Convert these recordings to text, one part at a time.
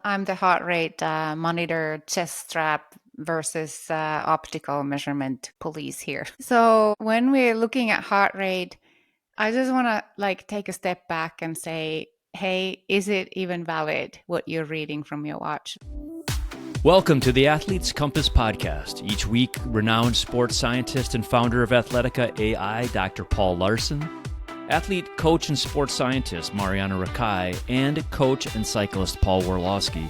I'm the heart rate monitor chest strap versus optical measurement police here. So when we're looking at heart rate, I just want to take a step back and say, hey, is it even valid what you're reading from your watch? Welcome to the Athlete's Compass podcast. Each week, renowned sports scientist and founder of Athletica AI, Dr. Paul Laursen, athlete, coach, and sports scientist Marjaana Rakai, and coach and cyclist Paul Warloski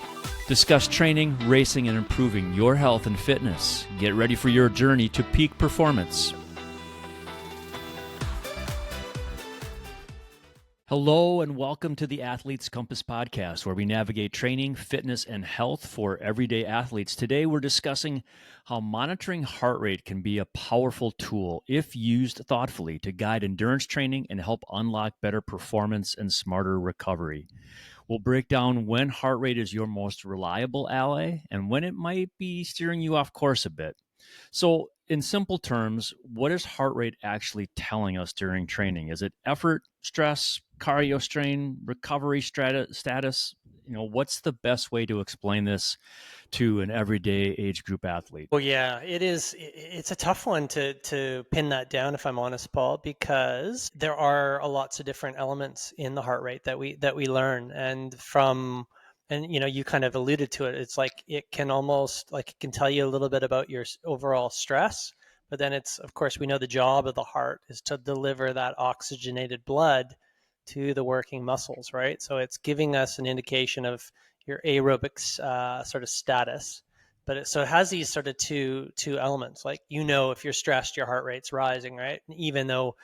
discuss training, racing, and improving your health and fitness. Get ready for your journey to peak performance. Hello and welcome to the Athlete's Compass podcast, where we navigate training, fitness, and health for everyday athletes. Today, we're discussing how monitoring heart rate can be a powerful tool if used thoughtfully to guide endurance training and help unlock better performance and smarter recovery. We'll break down when heart rate is your most reliable ally and when it might be steering you off course a bit. So, in simple terms, what is heart rate actually telling us during training? Is it effort, stress, cardio strain, recovery status? What's the best way to explain this to an everyday age group athlete? Well, yeah, it is. It's a tough one to pin that down, if I'm honest, Paul, because there are lots of different elements in the heart rate that we learn, and you kind of alluded to it. It's like it can tell you a little bit about your overall stress, but then of course, we know the job of the heart is to deliver that oxygenated blood to the working muscles, right? So it's giving us an indication of your aerobic sort of status. But so it has these sort of two elements. Like, if you're stressed, your heart rate's rising, right? And even though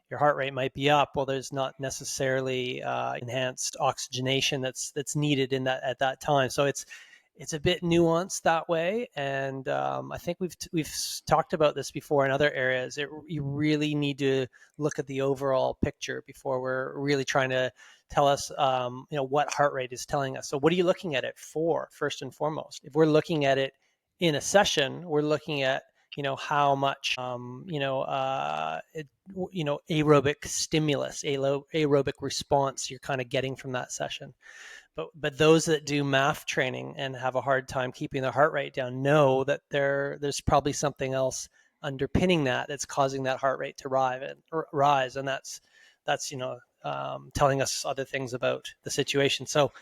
your heart rate might be up, well, there's not necessarily enhanced oxygenation that's needed at that time. So it's a bit nuanced that way, and I think we've talked about this before in other areas. You really need to look at the overall picture before we're really trying to tell us, what heart rate is telling us. So what are you looking at it for, first and foremost? If we're looking at it in a session, we're looking at how much aerobic stimulus, aerobic response you're kind of getting from that session. But those that do MAF training and have a hard time keeping their heart rate down know that there's probably something else underpinning that's causing that heart rate to rise, and that's telling us other things about the situation. So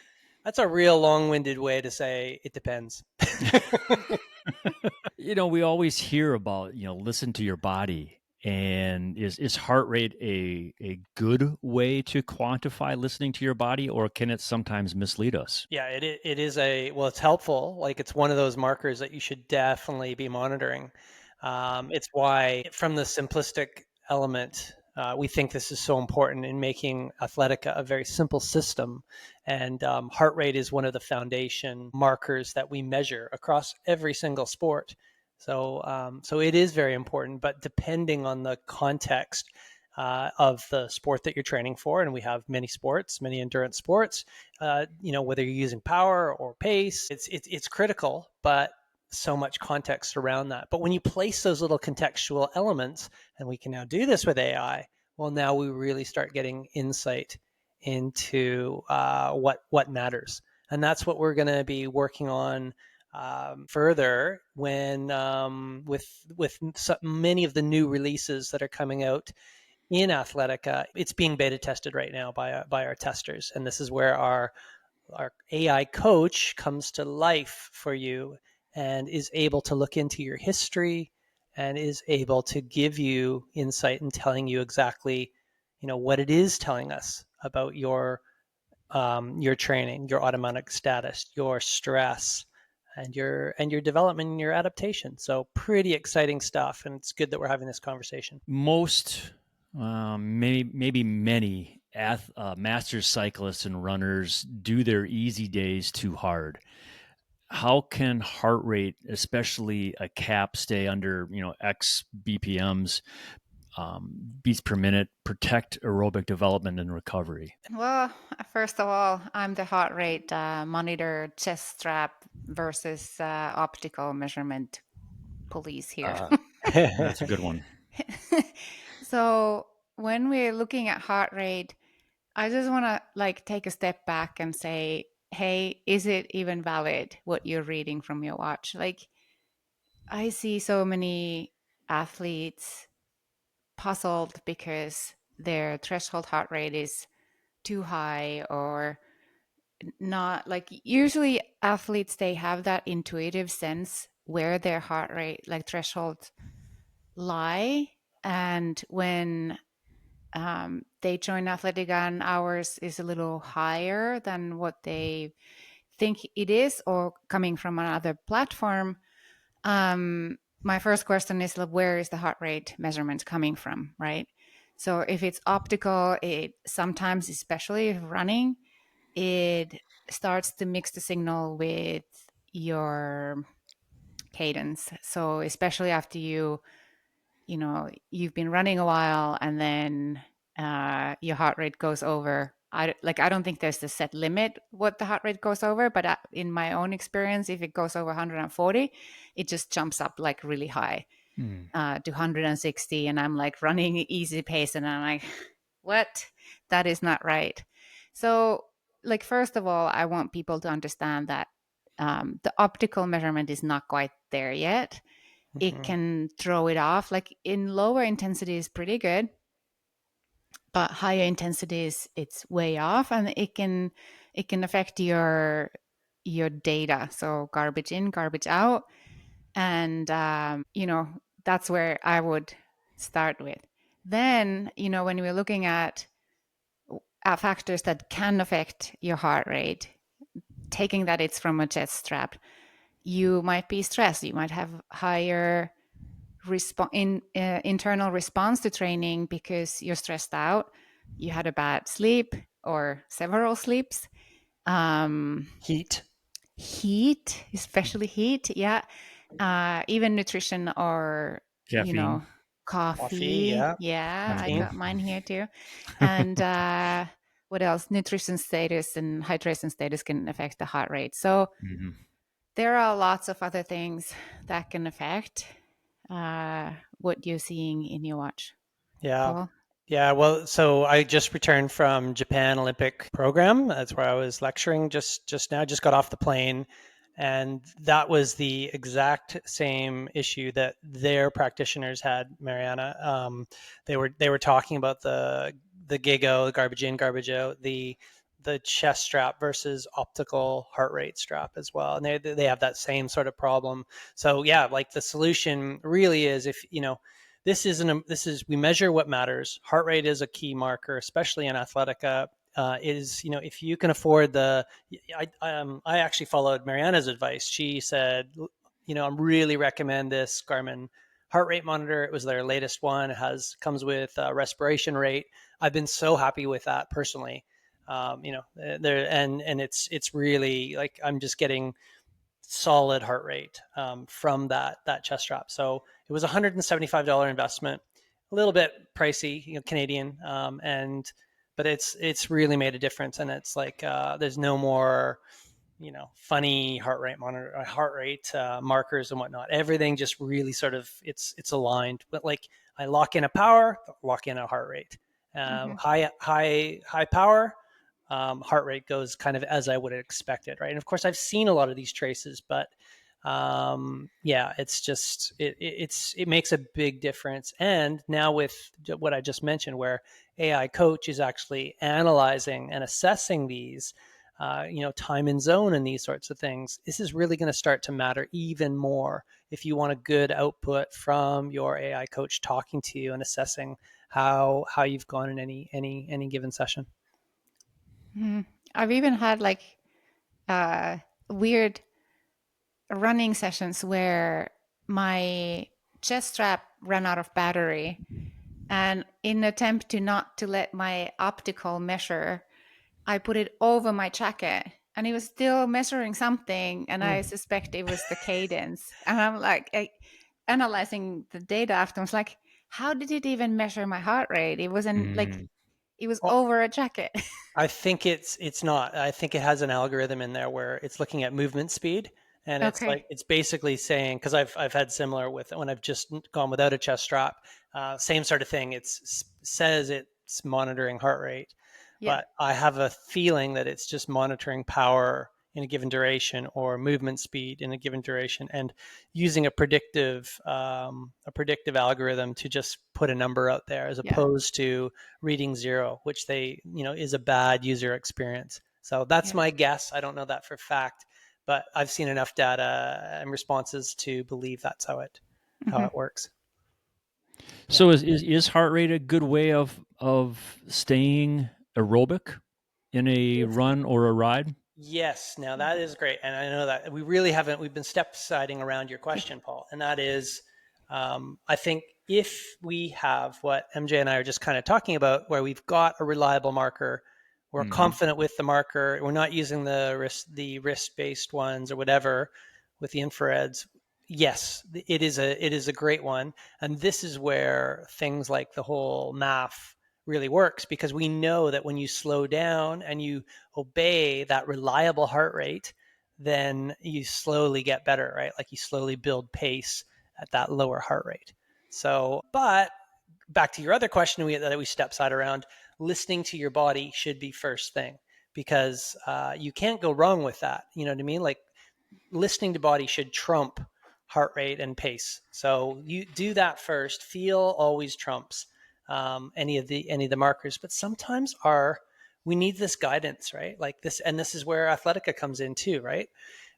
that's a real long-winded way to say it depends. We always hear about, listen to your body. And is heart rate a good way to quantify listening to your body, or can it sometimes mislead us? Yeah, it is it's helpful. Like, it's one of those markers that you should definitely be monitoring. It's why, from the simplistic element, we think this is so important in making Athletica a very simple system. And heart rate is one of the foundation markers that we measure across every single sport. So it is very important, but depending on the context of the sport that you're training for, and we have many sports, many endurance sports, whether you're using power or pace, it's critical, but so much context around that. But when you place those little contextual elements, and we can now do this with AI, well, now we really start getting insight into what matters. And that's what we're going to be working on further when with many of the new releases that are coming out in Athletica. It's being beta tested right now by our testers, and this is where our AI coach comes to life for you and is able to look into your history and is able to give you insight and telling you exactly what it is telling us about your training, your autonomic status, your stress, and your development and your adaptation. So pretty exciting stuff, and it's good that we're having this conversation. Most, maybe many masters cyclists and runners do their easy days too hard. How can heart rate, especially a cap, stay under X BPMs, beats per minute, protect aerobic development and recovery? Well, first of all, I'm the heart rate monitor chest strap versus optical measurement police here. That's a good one. So when we're looking at heart rate, I just want to take a step back and say, hey, is it even valid what you're reading from your watch? Like, I see so many athletes puzzled because their threshold heart rate is too high or not. Like, usually athletes, they have that intuitive sense where their heart rate, like thresholds, lie. And when they join Athletica and ours is a little higher than what they think it is, or coming from another platform, my first question is, like, where is the heart rate measurement coming from, right? So if it's optical, it sometimes, especially if running, it starts to mix the signal with your cadence. So especially after you've been running a while, and then your heart rate goes over. I don't think there's a set limit what the heart rate goes over, but in my own experience, if it goes over 140, it just jumps up like really high to 160, and I'm like running easy pace, and I'm like, what? That is not right. So, like, first of all, I want people to understand that the optical measurement is not quite there yet. It Mm-hmm. can throw it off. Like, in lower intensity is pretty good, but higher intensities it's way off, and it can affect your data. So garbage in, garbage out, and that's where I would start with. Then when we're looking at factors that can affect your heart rate, taking that it's from a chest strap, you might be stressed. You might have higher internal response to training because you're stressed out. You had a bad sleep or several sleeps. Heat. Heat, especially heat. Yeah. Even nutrition or, Caffeine. Coffee, coffee. yeah. Yeah, I Caffeine. got mine here too. And what else? Nutrition status and hydration status can affect the heart rate. So Mhm. there are lots of other things that can affect what you're seeing in your watch, Yeah. Paul. Yeah, well, so I just returned from Japan Olympic program. That's where I was lecturing just now. Just got off the plane, and that was the exact same issue that their practitioners had, Mariana. They were talking about the GIGO, the garbage in, garbage out, the chest strap versus optical heart rate strap as well, and they have that same sort of problem. So yeah, like the solution really is, if this is we measure what matters. Heart rate is a key marker, especially in Athletica. Is if you can afford I actually followed Mariana's advice. She said, I'm really recommend this Garmin heart rate monitor. It was their latest one. It comes with respiration rate. I've been so happy with that personally. There and it's really like I'm just getting solid heart rate from that chest strap. So it was $175 investment, a little bit pricey, Canadian, and but it's really made a difference. And it's like there's no more funny heart rate monitor, heart rate markers and whatnot. Everything just really sort of it's aligned. But like I lock in a power, lock in a heart rate. Mm-hmm. High power, heart rate goes kind of as I would have expected, right? And of course, I've seen a lot of these traces, but yeah, it's just it makes a big difference. And now with what I just mentioned, where AI coach is actually analyzing and assessing these, time and zone and these sorts of things, this is really going to start to matter even more if you want a good output from your AI coach talking to you and assessing how you've gone in any given session. Mm-hmm. I've even had like weird running sessions where my chest strap ran out of battery, and in attempt to not to let my optical measure, I put it over my jacket, and it was still measuring something, and I Mm. suspect it was the cadence. And I'm like, analyzing the data afterwards, like, how did it even measure my heart rate? It wasn't like, Mm. it was Well, over a jacket. I think it's not. I think it has an algorithm in there where it's looking at movement speed, and it's like Okay. it's basically saying, because I've had similar with when I've just gone without a chest strap, same sort of thing. It says it's monitoring heart rate, Yeah. but I have a feeling that it's just monitoring power in a given duration or movement speed in a given duration, and using a predictive algorithm to just put a number out there, as Yeah. opposed to reading zero, which is a bad user experience. So that's Yeah. my guess. I don't know that for fact, but I've seen enough data and responses to believe that's how it Hmm. works. Yeah. So is heart rate a good way of staying aerobic in a run or a ride? Yes, now that is great. And I know that we've been step siding around your question, Paul. And that is, I think if we have what MJ and I are just kind of talking about, where we've got a reliable marker, we're Hmm. confident with the marker, we're not using the wrist based ones or whatever with the infrareds. Yes, it is a great one. And this is where things like the whole MAF really works, because we know that when you slow down and you obey that reliable heart rate, then you slowly get better, right? Like you slowly build pace at that lower heart rate. So, but back to your other question that we step side around, listening to your body should be first thing, because you can't go wrong with that. You know what I mean? Like listening to body should trump heart rate and pace. So you do that first. Feel always trumps any of the markers, but sometimes we need this guidance, right? Like this, and this is where Athletica comes in too, right?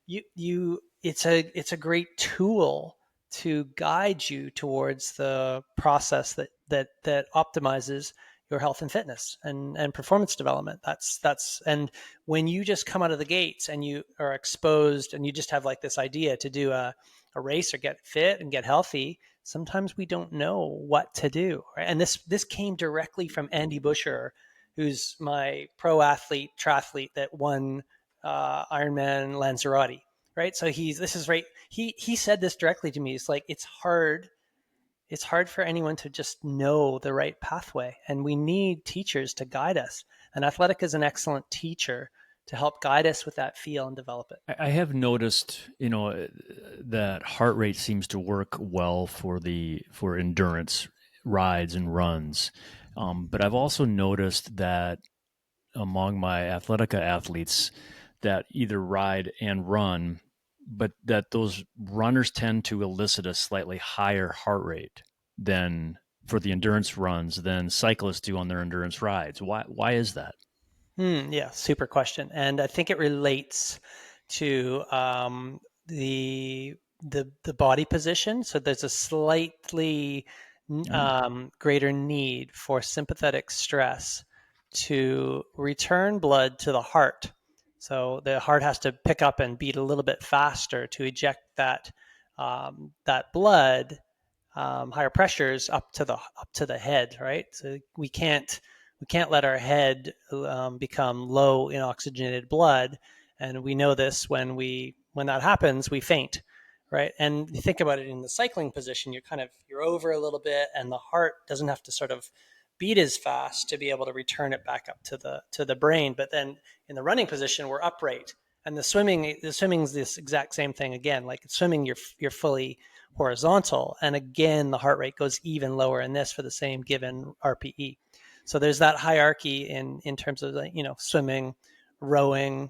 It's a great tool to guide you towards the process that optimizes your health and fitness and performance development. That's and when you just come out of the gates and you are exposed and you just have like this idea to do a race or get fit and get healthy, sometimes we don't know what to do, right? And this came directly from Andy Busher, who's my pro athlete triathlete that won Ironman Lanzarote, right? So this is right. He said this directly to me. It's like it's hard for anyone to just know the right pathway, and we need teachers to guide us. And Athletic is an excellent teacher to help guide us with that feel and develop it. I have noticed, that heart rate seems to work well for endurance rides and runs, but I've also noticed that among my Athletica athletes that either ride and run, but that those runners tend to elicit a slightly higher heart rate than for the endurance runs than cyclists do on their endurance rides. Why is that? Yeah, super question, and I think it relates to the body position. So there's a slightly Oh, greater need for sympathetic stress to return blood to the heart. So the heart has to pick up and beat a little bit faster to eject that blood, higher pressures up to the head, right? So we can't let our head become low in oxygenated blood, and we know this when that happens, we faint, right? And you think about it in the cycling position, you're over a little bit, and the heart doesn't have to sort of beat as fast to be able to return it back up to the brain. But then in the running position, we're upright, and the swimming's this exact same thing again. Like swimming, you're fully horizontal, and again the heart rate goes even lower in this for the same given RPE. So there's that hierarchy in terms of swimming, rowing,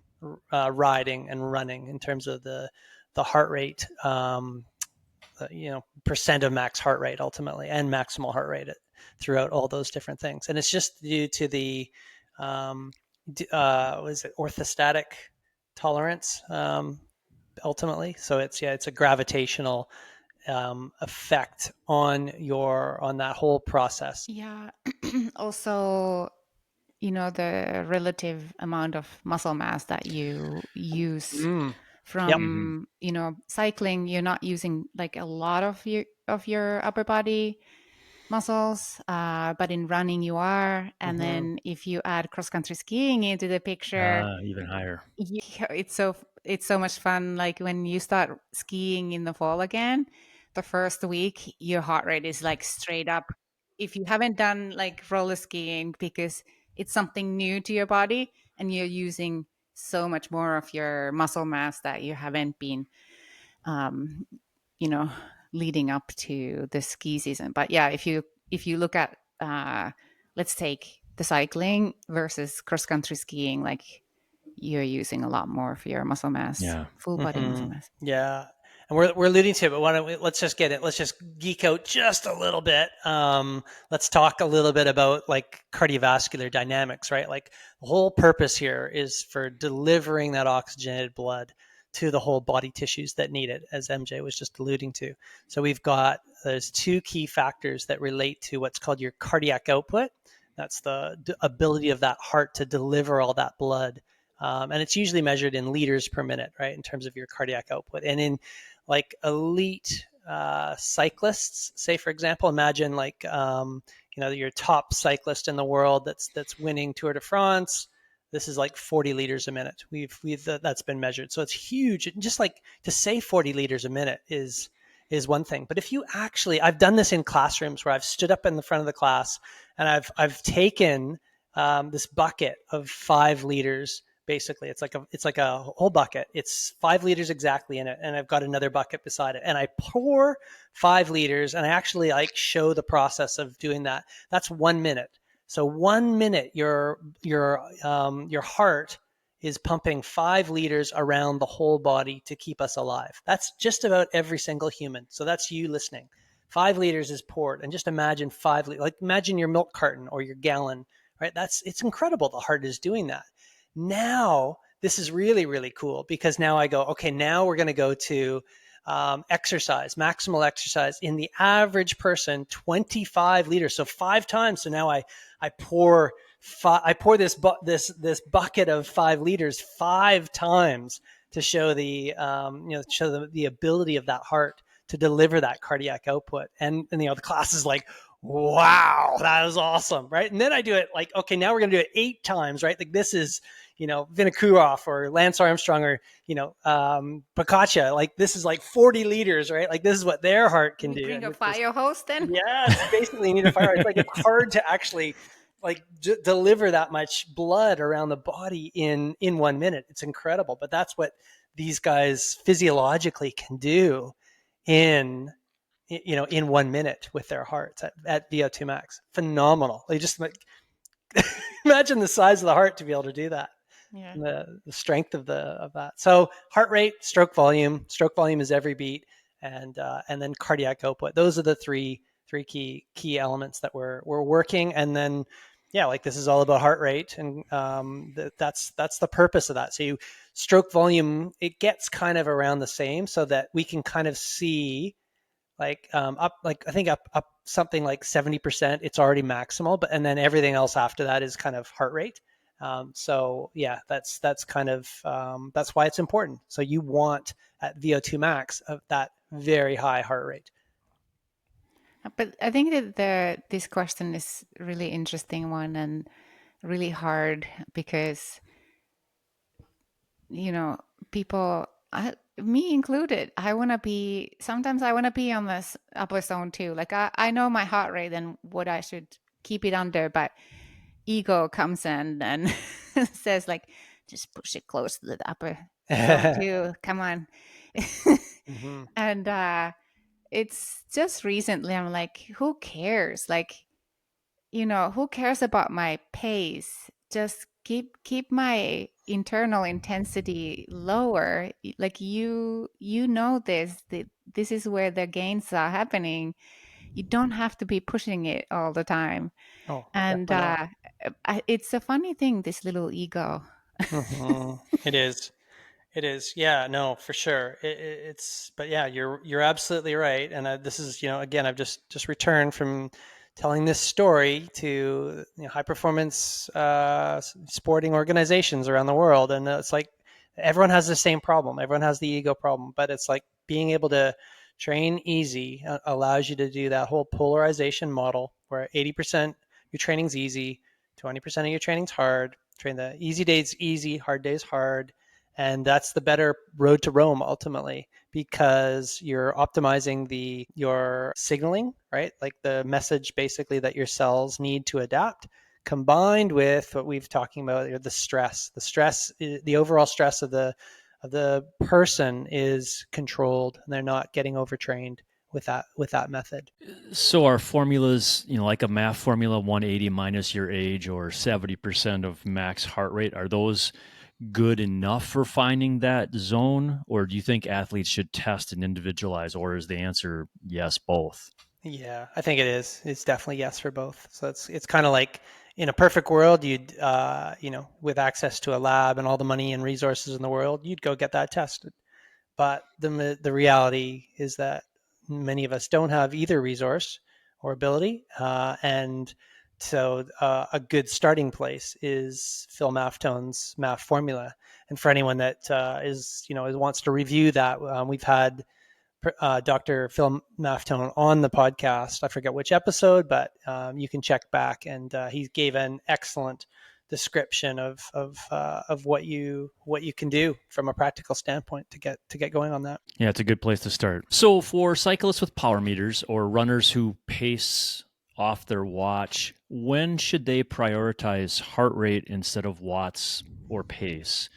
riding, and running in terms of the heart rate, percent of max heart rate ultimately, and maximal heart rate throughout all those different things. And it's just due to the what is it, orthostatic tolerance, ultimately. So it's a gravitational effect on that whole process. Yeah. Also, the relative amount of muscle mass that you use Mm. Yep. hmm from, cycling, you're not using like a lot of your upper body muscles, but in running you are. And Hmm. then if you add cross country skiing into the picture, even higher. it's so much fun. Like when you start skiing in the fall again, the first week your heart rate is like straight up. If you haven't done like roller skiing, because it's something new to your body and you're using so much more of your muscle mass that you haven't been, um, you know leading up to the ski season. But yeah, if you look at, let's take the cycling versus cross country skiing, like you're using a lot more of your muscle mass, full body muscle mass. Yeah. And we're alluding to it, but why don't we, let's just get it. Let's just geek out just a little bit. Let's talk a little bit about like cardiovascular dynamics, right? Like the whole purpose here is for delivering that oxygenated blood to the whole body tissues that need it, as MJ was just alluding to. So there's two key factors that relate to what's called your cardiac output. That's the ability of that heart to deliver all that blood. And it's usually measured in liters per minute, right, in terms of your cardiac output. And in like elite cyclists, say for example, imagine like your top cyclist in the world that's winning Tour de France. This is like 40 liters a minute. That's been measured, so it's huge. And just like to say 40 liters a minute is one thing, but if you actually, I've done this in classrooms where I've stood up in the front of the class and I've taken this bucket of 5 liters. Basically, it's like a whole bucket. It's 5 liters exactly in it, and I've got another bucket beside it. And I pour 5 liters, and I actually like show the process of doing that. That's 1 minute. So 1 minute, your heart is pumping 5 liters around the whole body to keep us alive. That's just about every single human. So that's you listening. 5 liters is poured, and just imagine 5 liters. Like imagine your milk carton or your gallon, right? It's incredible. The heart is doing that. Now, this is really, really cool because now I go, okay, now we're going to go to exercise, maximal exercise in the average person, 25 liters. So 5 times. So now I pour this bucket of 5 liters 5 times to show the ability of that heart to deliver that cardiac output. And the class is like, wow, that was awesome, right? And then I do it like, okay, now we're going to do it 8 times, right? Like this is, Vinokurov or Lance Armstrong or, Pakacha. Like this is like 40 liters, right? Like this is what their heart can do. Bring a fire hose then? Yes, basically you need a fire hose. Like it's hard to actually like deliver that much blood around the body in 1 minute. It's incredible, but that's what these guys physiologically can do in 1 minute with their hearts at VO2 max. Phenomenal. They just like imagine the size of the heart to be able to do that. Yeah. The strength of that. So heart rate, stroke volume is every beat, and then cardiac output. Those are the three key elements that we're working. And then like this is all about heart rate, and that's the purpose of that. So stroke volume, it gets kind of around the same, so that we can kind of see like up like I think up something like 70%. It's already maximal, and then everything else after that is kind of heart rate. So yeah, that's kind of that's why it's important. So you want at VO2 max of that very high heart rate. But I think that this question is really interesting one and really hard because people, me included, sometimes I want to be on this upper zone too. Like I know my heart rate and what I should keep it under, but ego comes in and says like, just push it close to the upper zone too. Come on. Mm-hmm. And it's just recently I'm like, who cares? Like, who cares about my pace? Just keep my internal intensity lower. Like this is where the gains are happening. You don't have to be pushing it all the time. Oh, And it's a funny thing, this little ego. mm-hmm. It is. Yeah, no, for sure. But yeah, you're absolutely right. And this is, again, I've just returned from telling this story to high performance sporting organizations around the world. And it's like, everyone has the same problem. Everyone has the ego problem, but it's like being able to train easy allows you to do that whole polarization model where 80% your training's easy, 20% of your training's hard. Train the easy days easy, hard days hard. And that's the better road to Rome ultimately, because you're optimizing your signaling, right? Like the message basically that your cells need to adapt, combined with what we've talking about, the stress. The overall stress of the person is controlled, and they're not getting overtrained with that method. So are formulas, like a math formula, 180 minus your age or 70% of max heart rate, are those good enough for finding that zone? Or do you think athletes should test and individualize? Or is the answer yes, both? Yeah, I think it is. It's definitely yes for both. So it's kind of like in a perfect world, you'd with access to a lab and all the money and resources in the world, you'd go get that tested. But the reality is that many of us don't have either resource or ability, and so a good starting place is Phil Maftone's math formula. And for anyone that wants to review that, we've had Dr. Phil Maftone on the podcast. I forget which episode, but you can check back, and he gave an excellent description of what you can do from a practical standpoint to get going on that. Yeah, it's a good place to start. So for cyclists with power meters or runners who pace off their watch, when should they prioritize heart rate instead of watts or pace?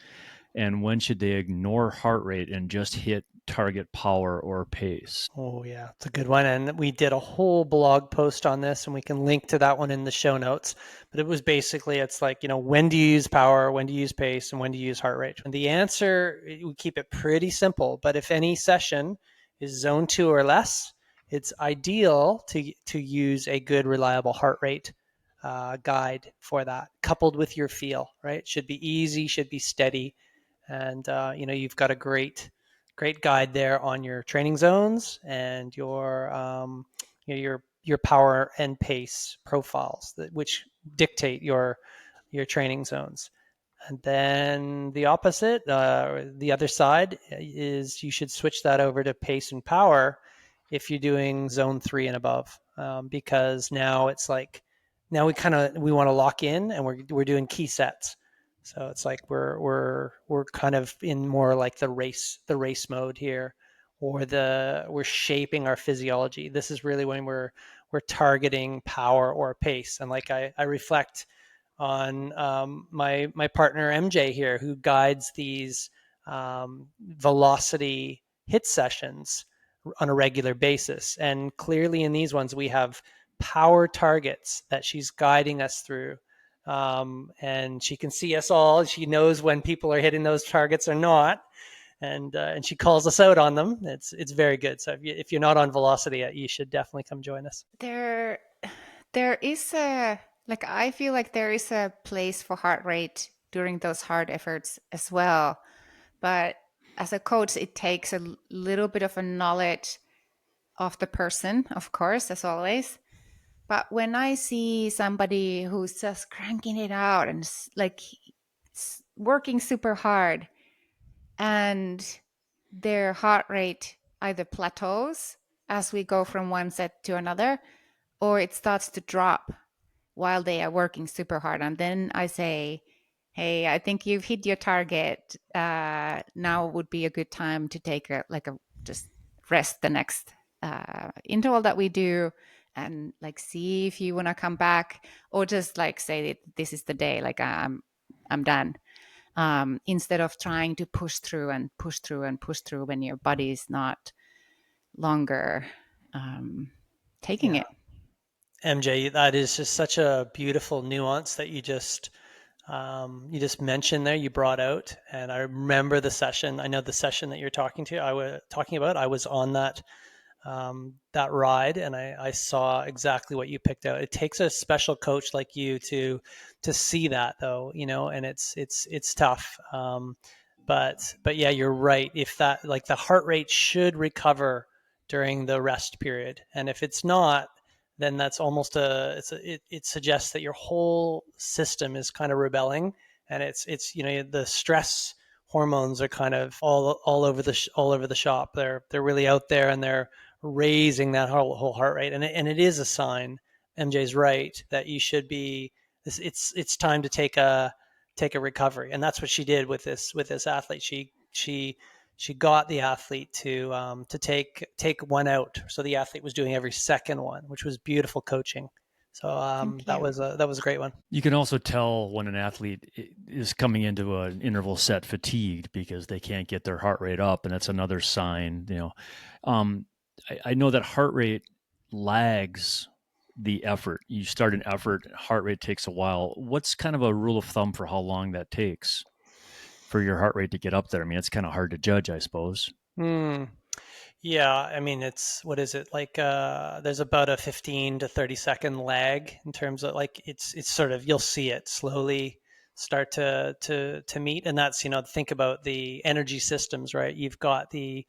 And when should they ignore heart rate and just hit target power or pace? Oh yeah, it's a good one. And we did a whole blog post on this, and we can link to that one in the show notes. But it was basically, it's like, when do you use power, when do you use pace, and when do you use heart rate? And the answer, we keep it pretty simple. But if any session is zone 2 or less, it's ideal to use a good, reliable heart rate guide for that, coupled with your feel, right? It should be easy, should be steady. And, you've got a great guide there on your training zones and your power and pace profiles, which dictate your training zones. And then the opposite, the other side is you should switch that over to pace and power if you're doing zone 3 and above, because now it's like now we want to lock in, and we're doing key sets. So it's like we're kind of in more like the race mode here, or we're shaping our physiology. This is really when we're targeting power or pace. And like I reflect on my partner MJ here, who guides these velocity hit sessions on a regular basis. And clearly in these ones, we have power targets that she's guiding us through. And she can see us all. She knows when people are hitting those targets or not. And she calls us out on them. It's very good. So if you're not on velocity yet, you should definitely come join us. There is I feel like there is a place for heart rate during those hard efforts as well. But as a coach, it takes a little bit of a knowledge of the person, of course, as always. But when I see somebody who's just cranking it out and working super hard, and their heart rate either plateaus as we go from one set to another, or it starts to drop while they are working super hard. And then I say, hey, I think you've hit your target. Now would be a good time to take just rest the next interval that we do, and see if you want to come back, or just say that this is the day, I'm done. Instead of trying to push through and push through and push through when your body is not longer taking it. MJ, that is just such a beautiful nuance that you just mentioned there. You brought out, and I remember the session. I know the session that you're talking about. I was on that ride, and I saw exactly what you picked out. It takes a special coach like you to see that, though, and it's tough. But yeah, you're right. If that, like, the heart rate should recover during the rest period, and if it's not, then that's almost it suggests that your whole system is kind of rebelling, and it's the stress hormones are kind of all over the shop. They're really out there, and they're raising that whole heart rate, and it is a sign. MJ's right that you should be. It's time to take a recovery, and that's what she did with this athlete. She got the athlete to take one out, so the athlete was doing every second one, which was beautiful coaching. So that was a great one. You can also tell when an athlete is coming into an interval set fatigued because they can't get their heart rate up, and that's another sign. I know that heart rate lags the effort. You start an effort, heart rate takes a while. What's kind of a rule of thumb for how long that takes for your heart rate to get up there? I mean, it's kind of hard to judge, I suppose. Hmm. Yeah, I mean, it's what is it like? There's about a 15 to 30-second lag in terms of like it's sort of you'll see it slowly start to meet, and that's think about the energy systems, right? You've got the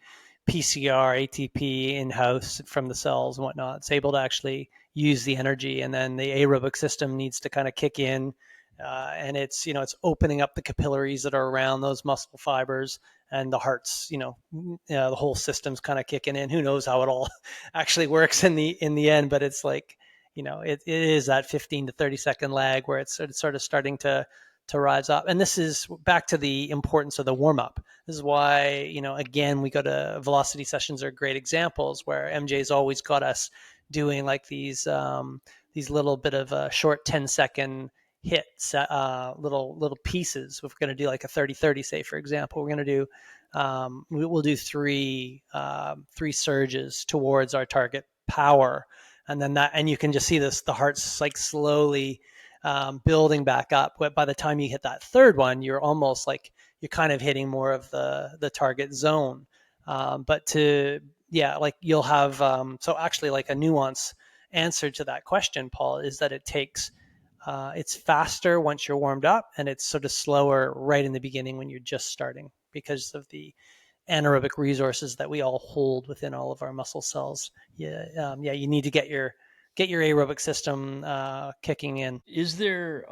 PCR, ATP in house from the cells and whatnot. It's able to actually use the energy, and then the aerobic system needs to kind of kick in, and it's opening up the capillaries that are around those muscle fibers and the heart's the whole system's kind of kicking in. Who knows how it all actually works in the end, but it's like it is that 15 to 30-second lag where it's sort of starting to rise up. And this is back to the importance of the warm up. This is why again, we go to velocity sessions are great examples where MJ's always got us doing like these little bit of a short 10-second hits, little pieces. If we're going to do like a 30-30, say for example, we're going to do we'll do three surges towards our target power, and then you can just see the heart's like slowly building back up. But by the time you hit that third one, you're almost like you're kind of hitting more of the target zone. Like you'll have so actually like a nuance answer to that question, Paul, is that it's faster once you're warmed up, and it's sort of slower right in the beginning when you're just starting because of the anaerobic resources that we all hold within all of our muscle cells. You need to get your aerobic system kicking in. Is there,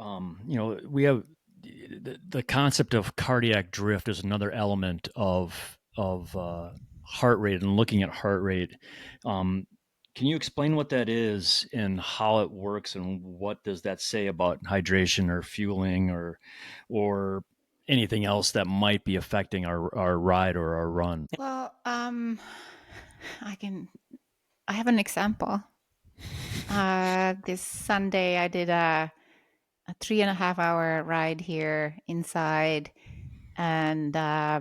we have the concept of cardiac drift is another element of heart rate and looking at heart rate. Can you explain what that is and how it works, and what does that say about hydration or fueling or anything else that might be affecting our ride or our run? Well, I have an example. This Sunday, I did a 3.5 hour ride here inside, and I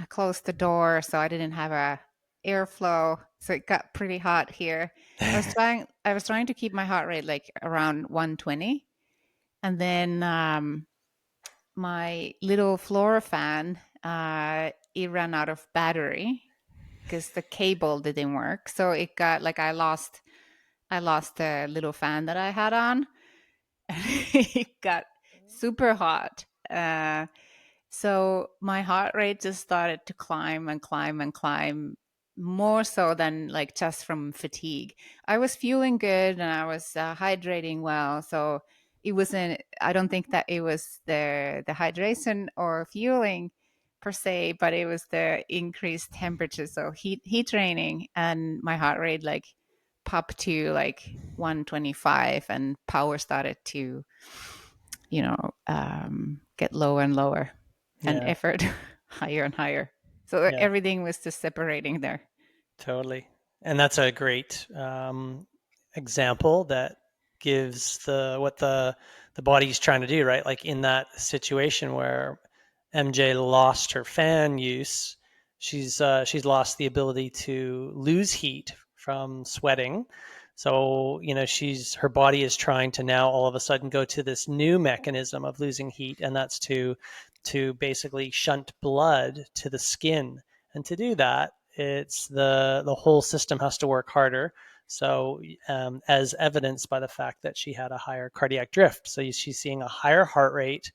closed the door so I didn't have a airflow, so it got pretty hot here. I was trying to keep my heart rate like around 120, and then my little floor fan it ran out of battery because the cable didn't work, so it got like I lost the little fan that I had on. It got super hot. So my heart rate just started to climb and climb and climb, more so than like just from fatigue. I was fueling good and I was hydrating well. So it wasn't, I don't think that it was the hydration or fueling per se, but it was the increased temperature. So heat training, and my heart rate like popped to like 125, and power started to get lower and lower, and Yeah, effort higher and higher. So yeah, everything was just separating there. totally. And that's a great example that gives what the body's trying to do, right? Like in that situation where MJ lost her fan use, she's lost the ability to lose heat from sweating. So her body is trying to now all of a sudden go to this new mechanism of losing heat, and that's to basically shunt blood to the skin. And to do that, it's the whole system has to work harder. So, as evidenced by the fact that she had a higher cardiac drift, so she's seeing a higher heart rate,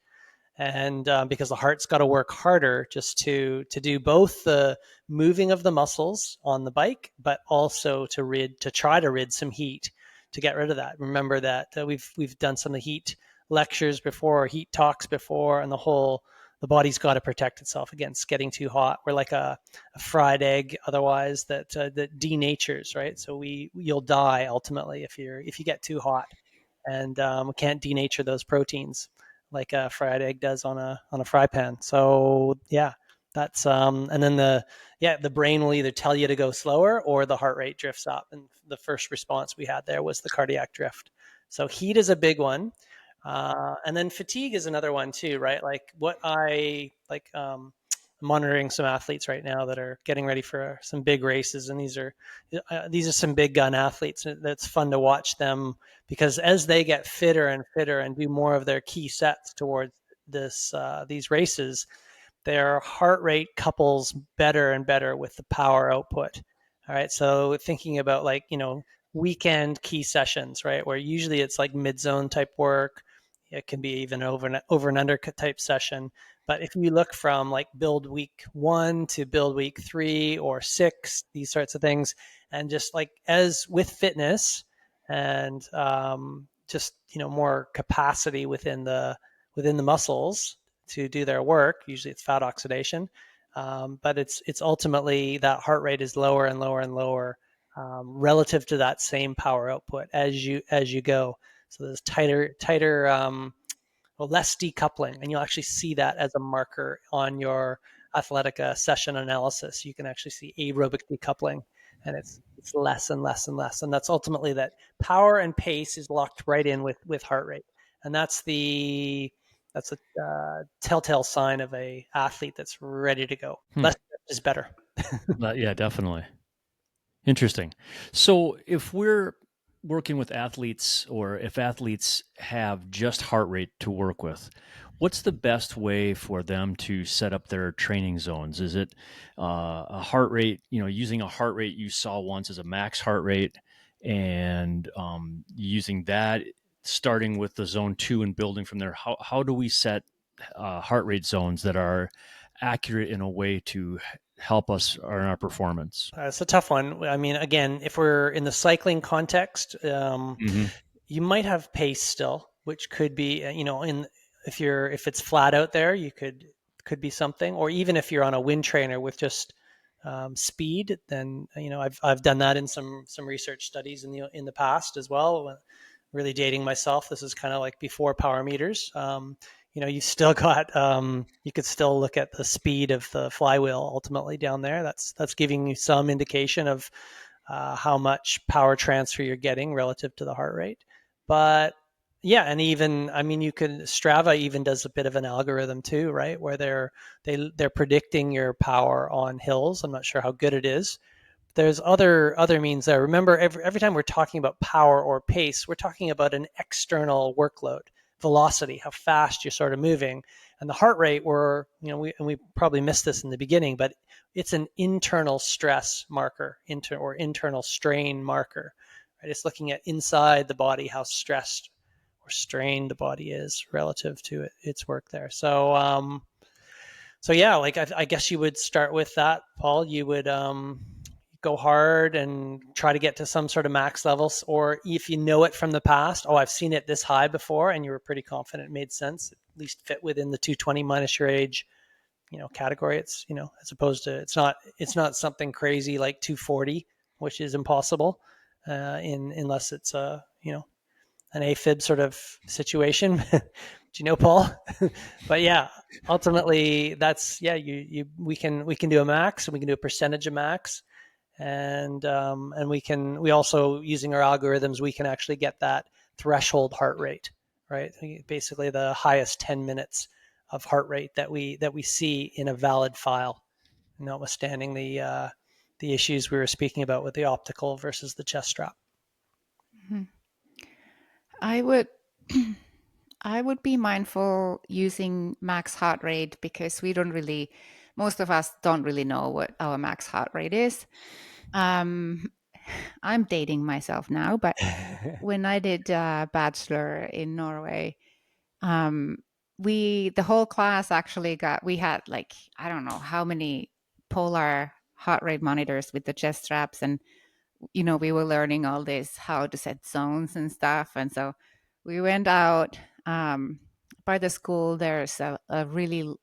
and because the heart's got to work harder just to do both the moving of the muscles on the bike, but also to try to rid some heat to get rid of that. Remember that we've done some of the heat lectures before, heat talks before, and the body's got to protect itself against getting too hot. We're like a fried egg, otherwise that denatures, right? So you'll die ultimately if you get too hot, and we can't denature those proteins like a fried egg does on a fry pan. So yeah, that's and then the brain will either tell you to go slower or the heart rate drifts up. And the first response we had there was the cardiac drift. So heat is a big one. And then fatigue is another one too, right? Like what I like monitoring some athletes right now that are getting ready for some big races, and these are some big gun athletes. That's fun to watch them, because as they get fitter and fitter and do more of their key sets towards these races, their heart rate couples better and better with the power output. All right, so thinking about, like, weekend key sessions, right, where usually it's like mid-zone type work. It can be even over and under type session. But if you look from like build week 1 to build week 3 or 6, these sorts of things, and just like as with fitness and just more capacity within the muscles to do their work. Usually it's fat oxidation, but it's ultimately that heart rate is lower and lower and lower, relative to that same power output as you go. So there's tighter, less decoupling, and you'll actually see that as a marker on your athletic session analysis. You can actually see aerobic decoupling, and it's less and less and less, and that's ultimately that power and pace is locked right in with heart rate, and that's a telltale sign of a athlete that's ready to go. Less is better. Yeah, definitely. Interesting. So if we're working with athletes, or if athletes have just heart rate to work with, what's the best way for them to set up their training zones? Is it a heart rate, using a heart rate you saw once as a max heart rate, and using that, starting with the zone 2 and building from there? How do we set heart rate zones that are accurate in a way to help us in our performance? It's a tough one. I mean, again, if we're in the cycling context, Mm-hmm. you might have pace still, which could be, if it's flat out there, you could be something. Or even if you're on a wind trainer with just speed, then I've done that in some research studies in the past as well. Really dating myself, this is kind of like before power meters. You still got, you could still look at the speed of the flywheel ultimately down there. That's giving you some indication of how much power transfer you're getting relative to the heart rate. But yeah, and even, I mean, Strava even does a bit of an algorithm too, right, where they're predicting your power on hills. I'm not sure how good it is. There's other means there. Remember, every time we're talking about power or pace, we're talking about an external workload, velocity, how fast you're sort of moving, and the heart rate. We probably missed this in the beginning, but it's an internal stress marker, or internal strain marker. Right? It's looking at inside the body how stressed or strained the body is relative to its work there. So yeah, like I guess you would start with that, Paul. You would go hard and try to get to some sort of max levels, or if you know it from the past, I've seen it this high before, and you were pretty confident it made sense, at least fit within the 220 minus your age, category. It's, as opposed to, it's not something crazy like 240, which is impossible, unless it's an AFib sort of situation. Do you know, Paul? But yeah, ultimately that's, we can do a max, and we can do a percentage of max, and we also, using our algorithms, we can actually get that threshold heart rate, right? Basically the highest 10 minutes of heart rate that we see in a valid file, notwithstanding the issues we were speaking about with the optical versus the chest strap. Mhm. I would I would be mindful using max heart rate, because most of us don't really know what our max heart rate is. I'm dating myself now, but when I did a bachelor in Norway, um, the whole class actually we had like, I don't know how many polar heart rate monitors with the chest straps, and we were learning all this, how to set zones and stuff. And so we went out, by the school. There's a really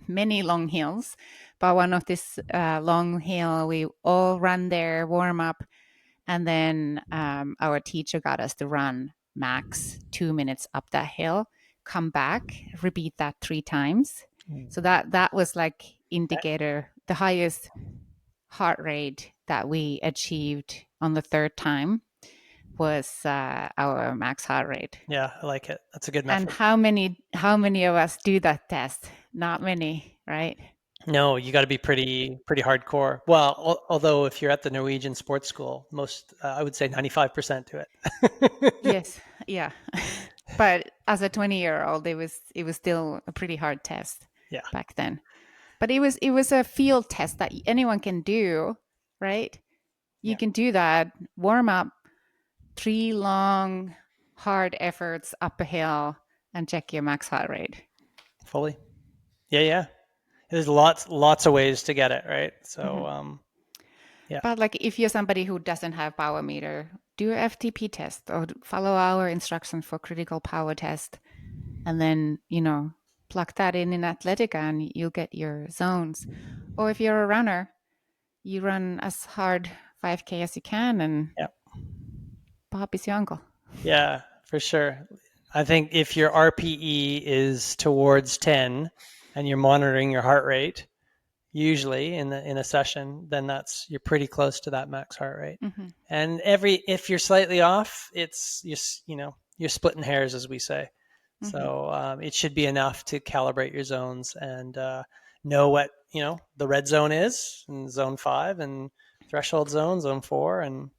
many long hills, but one of this long hill, we all ran there, warm up, and then our teacher got us to run max 2 minutes up that hill, come back, repeat that 3 times. So that was like indicator, the highest heart rate that we achieved on the third time was our max heart rate. Yeah, I like it. That's a good And method. how many of us do that test? Not many, right? No, you got to be pretty hardcore. Well, although if you're at the Norwegian sports school, most I would say 95% to it. Yes, yeah. But as a 20-year-old, it was still a pretty hard test Yeah, back then. But it was a field test that anyone can do, right? You yeah, can do that, warm up 3 long hard efforts up a hill and check your max heart rate. fully. Yeah, yeah. There's lots of ways to get it, right? So, Mhm. yeah, But like if you're somebody who doesn't have power meter, do a FTP test or follow our instructions for critical power test, and then plug that in Athletica and you'll get your zones. Or if you're a runner, you run as hard 5K as you can, and yeah, Bob is your uncle. yeah, for sure. I think if your RPE is towards 10 and you're monitoring your heart rate, usually in a session, then you're pretty close to that max heart rate. Mm-hmm. And if you're slightly off, it's you're splitting hairs, as we say. Mm-hmm. So it should be enough to calibrate your zones and know what the red zone is, and zone 5, and threshold zone, zone 4, and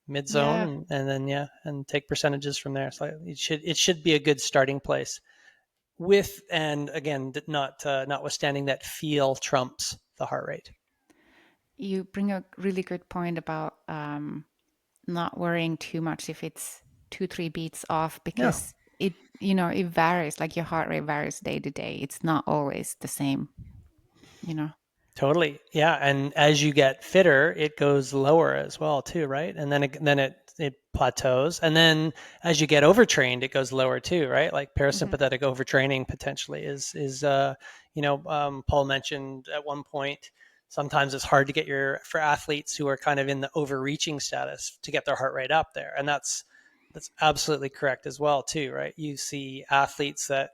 mid zone, Yeah, and then and take percentages from there. So it should be a good starting place. And again, notwithstanding that feel trumps the heart rate. you bring a really good point about not worrying too much if it's 2-3 beats off, No, because it varies. Like your heart rate varies day to day. It's not always the same. You know. totally. Yeah, and as you get fitter, it goes lower as well too, right? And then it plateaus, and then as you get overtrained, it goes lower too, right? Like Mm-hmm. parasympathetic overtraining potentially is Paul mentioned at one point. Sometimes it's hard to get for athletes who are kind of in the overreaching status to get their heart rate up there, and that's absolutely correct as well too, right? You see athletes that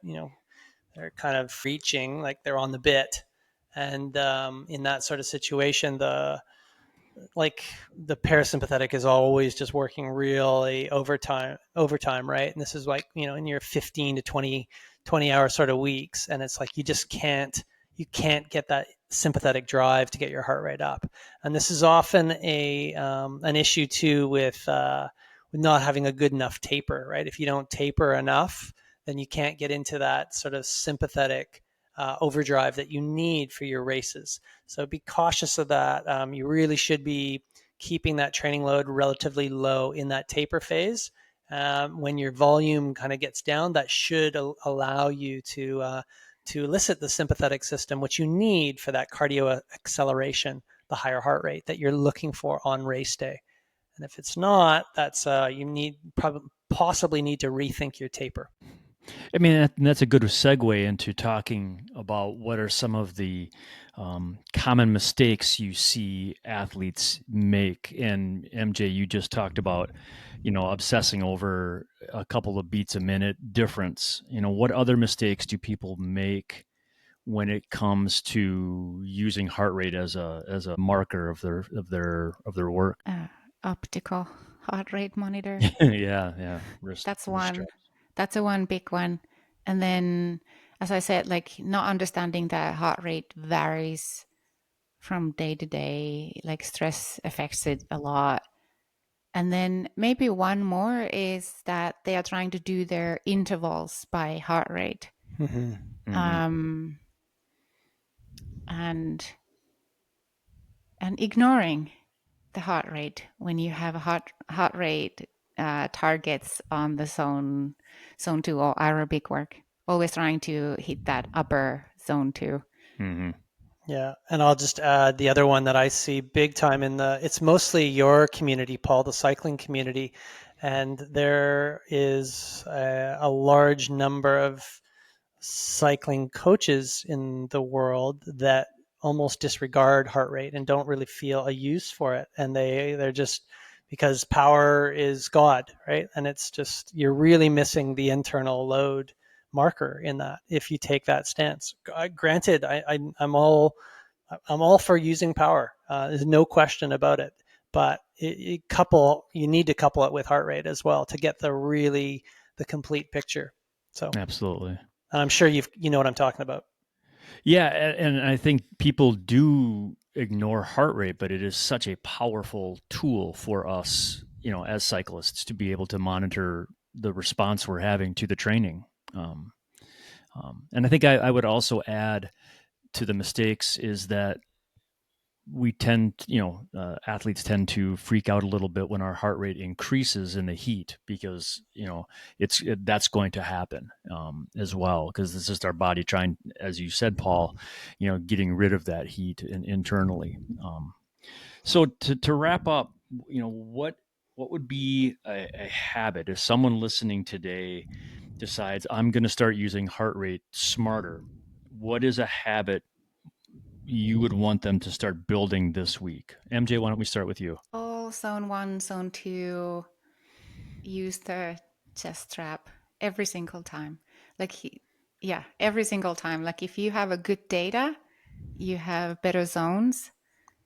they're kind of reaching, like they're on the bit, and in that sort of situation, the parasympathetic is always just working really overtime, right? And this is like in your 15 to 20 hour sort of weeks, and it's like you can't get that sympathetic drive to get your heart rate up. And this is often an issue too with not having a good enough taper, right? If you don't taper enough, then you can't get into that sort of sympathetic overdrive that you need for your races. So be cautious of that. You really should be keeping that training load relatively low in that taper phase. When your volume kind of gets down, that should allow you to elicit the sympathetic system, which you need for that cardio acceleration, the higher heart rate that you're looking for on race day. And if it's not, that's possibly need to rethink your taper. I mean, that's a good segue into talking about what are some of the common mistakes you see athletes make. And MJ, you just talked about, obsessing over a couple of beats a minute difference. What other mistakes do people make when it comes to using heart rate as a marker of their work? Uh, Optical heart rate monitor. Yeah, wrist That's wrist one. strap. That's a one big one. And then, as I said, like not understanding that heart rate varies from day to day. Like stress affects it a lot. And then maybe one more is that they are trying to do their intervals by heart rate, Mm-hmm. Hmm. um, and and ignoring the heart rate when you have a heart rate targets on the zone 2 or aerobic work. Always trying to hit that upper zone 2. Hmm. Yeah, and I'll just add the other one that I see big time it's mostly your community, Paul, the cycling community, and there is a large number of cycling coaches in the world that almost disregard heart rate and don't really feel a use for it, and they're just, because power is God, right? And it's just, you're really missing the internal load marker in that if you take that stance. Granted, I'm all for using power. There's no question about it. But you need to couple it with heart rate as well to get the complete picture. So, Absolutely. and I'm sure you know what I'm talking about. Yeah, and I think people do ignore heart rate, but it is such a powerful tool for us, as cyclists to be able to monitor the response we're having to the training. Um, and I think I would also add to the mistakes is that we tend, athletes tend to freak out a little bit when our heart rate increases in the heat because, that's going to happen as well because it's just our body trying, as you said, Paul, getting rid of that heat internally. So to wrap up, what would be a habit if someone listening today decides I'm going to start using heart rate smarter? What is a habit you would want them to start building this week? MJ, why don't we start with you? Oh, zone 1, zone 2, use the chest strap every single time. Like, yeah, every single time. Like, if you have a good data, you have better zones.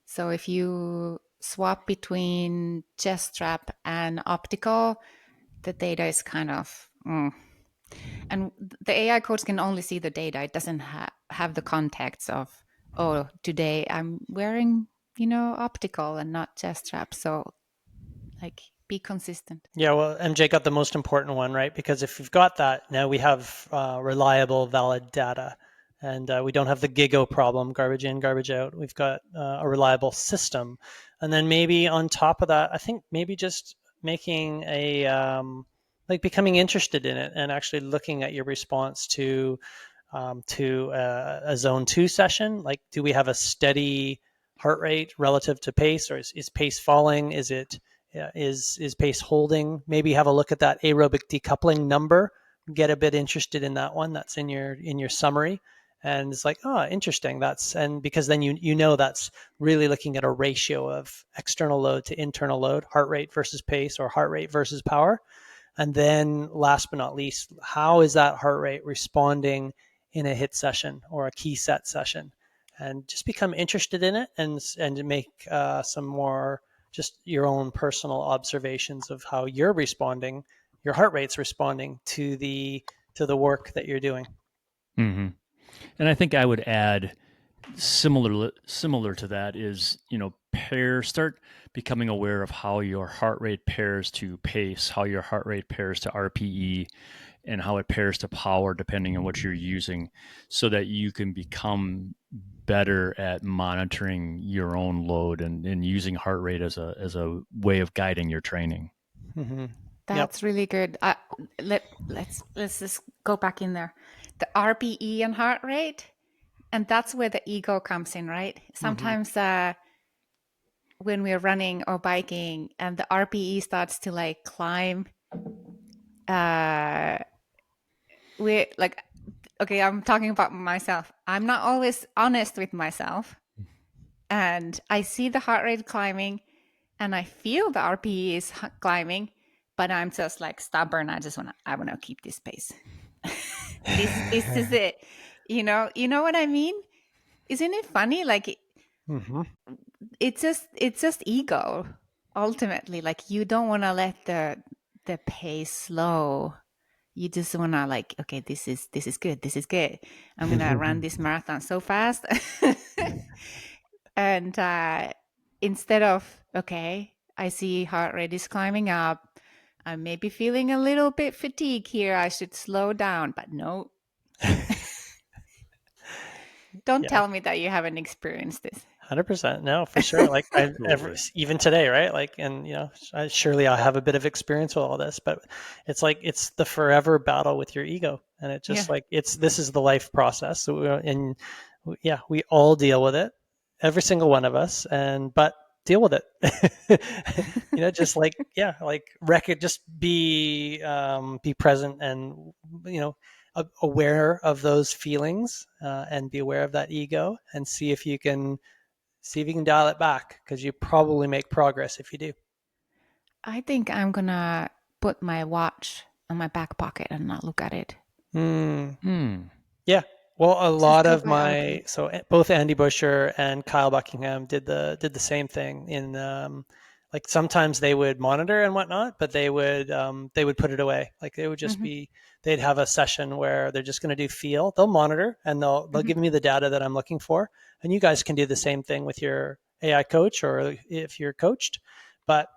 So if you swap between chest strap and optical, the data is kind of and the AI codes can only see the data. It doesn't have the context of, oh, today I'm wearing, optical and not chest strap. So, like, be consistent. Yeah, well, MJ got the most important one, right? Because if you've got that, now we have reliable, valid data. And we don't have the GIGO problem, garbage in, garbage out. We've got a reliable system. And then maybe on top of that, I think maybe just making like becoming interested in it and actually looking at your response to a zone 2 session. Like, do we have a steady heart rate relative to pace, or is pace falling? Is it is pace holding? Maybe have a look at that aerobic decoupling number. Get a bit interested in that one. That's in your summary, and it's like, oh, interesting. And because then you know that's really looking at a ratio of external load to internal load, heart rate versus pace, or heart rate versus power. And then last but not least, how is that heart rate responding in a hit session or a key set session? And just become interested in it and make some more just your own personal observations of how you're responding, your heart rate's responding to the work that you're doing. Mm-hmm. And I think I would add similar to that is start becoming aware of how your heart rate pairs to pace, how your heart rate pairs to RPE, and how it pairs to power depending on what you're using, so that you can become better at monitoring your own load and using heart rate as a way of guiding your training. Mm-hmm. Yep. That's really good. Let's just go back in there. The RPE and heart rate, and that's where the ego comes in, right? Sometimes when we're running or biking and the RPE starts to like climb, we're like, okay, I'm talking about myself. I'm not always honest with myself, and I see the heart rate climbing, and I feel the RPE is climbing, but I'm just like stubborn. I wanna keep this pace. This is it. You know what I mean? Isn't it funny? Like, Mm-hmm. it's just ego ultimately. Like, you don't want to let the pace slow. You just want to, like, okay, this is good, this is good, I'm gonna run this marathon so fast. And instead of, okay, I see heart rate is climbing up, I'm maybe feeling a little bit fatigue here, I should slow down. But no, don't Yeah. tell me that you haven't experienced this. 100%. No, for sure. Like Totally. even today, right? Like, and surely I have a bit of experience with all this, but it's like, it's the forever battle with your ego. And it Yeah. just like, this is the life process. And yeah, we all deal with it, every single one of us. But deal with it, just like, yeah, like just be present and, aware of those feelings, and be aware of that ego and see if you can dial it back, because you probably make progress if you do. I think I'm gonna put my watch on my back pocket and not look at it. Mm, Hmm. yeah. Well, a Just lot go of by RP. both Andy Busher and Kyle Buckingham did the same thing in Like sometimes they would monitor and whatnot, but they would put it away. Like they would just Mm-hmm. be, they'd have a session where they're just going to do feel. They'll monitor and they'll Mm-hmm. give me the data that I'm looking for. And you guys can do the same thing with your AI coach or if you're coached. But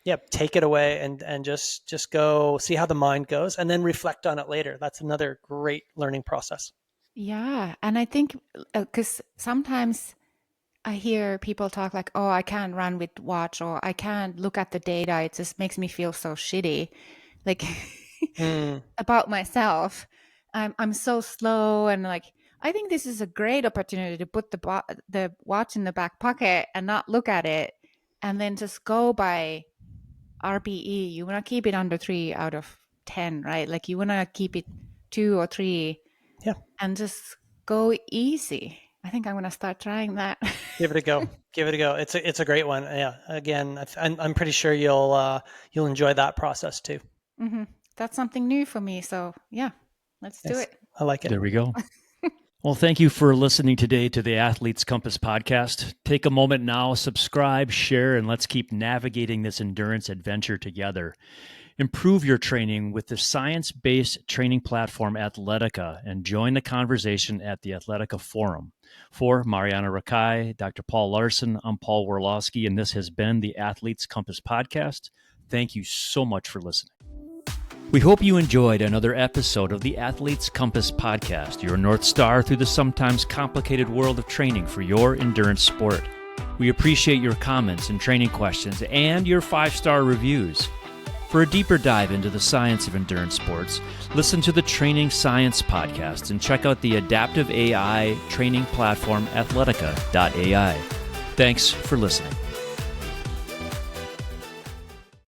yeah, take it away and just go see how the mind goes and then reflect on it later. That's another great learning process. Yeah. And I think because sometimes I hear people talk like, oh, I can't run with watch or I can't look at the data. It just makes me feel so shitty. Like Mm, about myself. I'm so slow and like I think this is a great opportunity to put the watch in the back pocket and not look at it and then just go by RPE. You want to keep it under 3 out of 10, right? Like you want to keep it 2 or 3 yeah, and just go easy. I think I'm going to start trying that. give it a go. Give it a go. It's a great one. Yeah. Again, I'm pretty sure you'll enjoy that process too. Mm-hmm. That's something new for me. So yeah, let's do Yes, it. I like it. There we go. Well, thank you for listening today to the Athletes Compass podcast. Take a moment now, subscribe, share, and let's keep navigating this endurance adventure together. Improve your training with the science-based training platform Athletica and join the conversation at the Athletica Forum. For Marjaana Rakai, Dr. Paul Laursen, I'm Paul Warloski, and this has been the Athletes Compass podcast. Thank you so much for listening. We hope you enjoyed another episode of the Athletes Compass podcast, your North Star through the sometimes complicated world of training for your endurance sport. We appreciate your comments and training questions and your 5-star reviews. For a deeper dive into the science of endurance sports, listen to the Training Science podcast and check out the adaptive AI training platform Athletica.ai. Thanks for listening.